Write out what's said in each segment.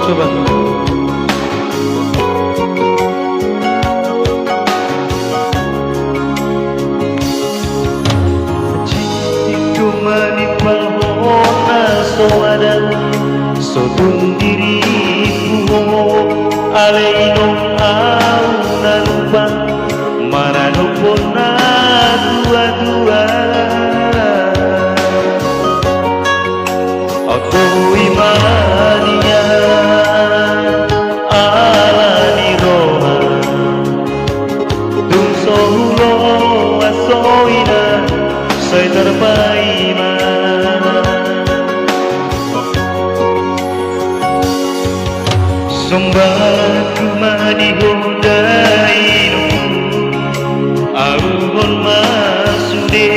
Coba. Jika menimpa hona soadan sodun diriku alainom au nalupa maranupun na dua-dua aku imania ala niroha dung sohulo asoina saya terpaima Sombatu madihodainu Aruhon masude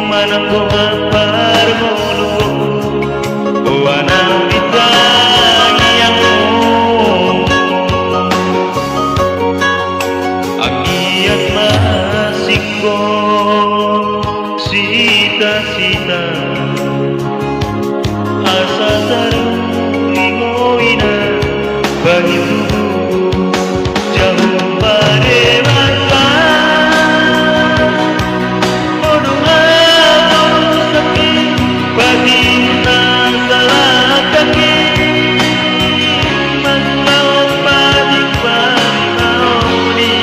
manangko apar molu Wana bitangianmu Agiat masiko sita-sita Asa tarulingoina begitu jauh pada mata Modu'ah sakit bagi salah kaki Masalah bagi mauni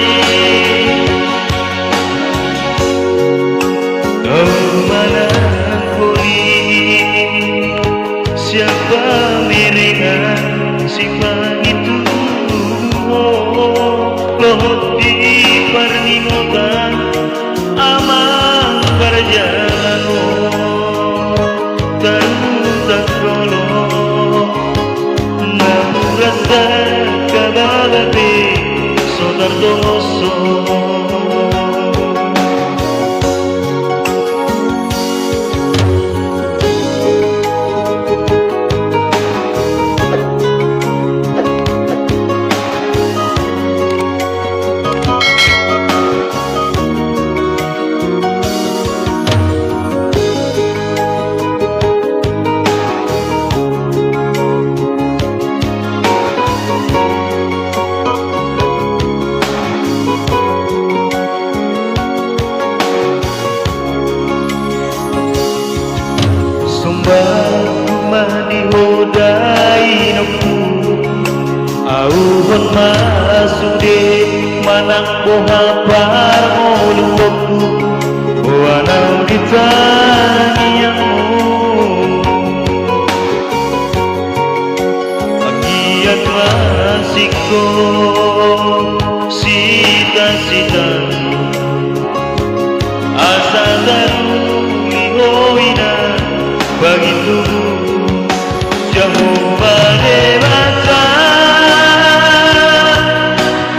Kau mana boleh siapa miringan sifat itu lohot di perningotan aman perjalanan termutak kolong namun rasa kabalabe sodar doso madihodainoku auhon masude manang bohapar moluku wanau ditaniamu agiat masiko sita-sita asa tarulingoina begitu jauh pada mata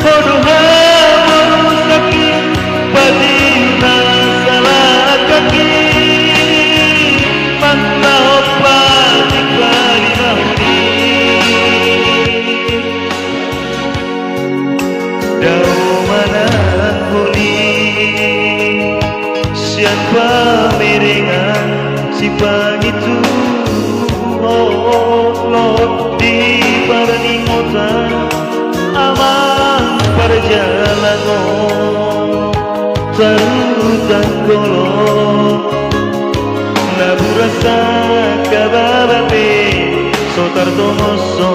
Modu'ah sakit bagi salah kaki Mantau opat bagi mahuni Jauh mana boleh siapa miringan si itu lot di perningotan aman perjalanan terutang kolong nabu rasa kabalabe sotar tomoso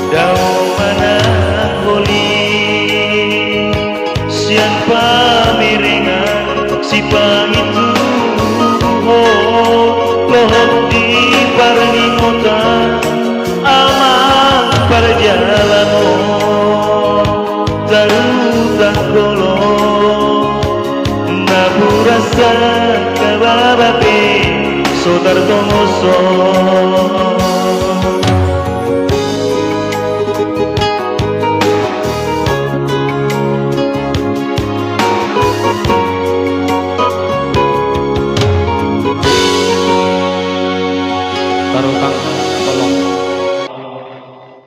jauh mana boleh siapa miringan si itu lohot di perningotan aman perjalanan terutang kolong nabu rasa kabalabe sodar tomoso Taruh tangan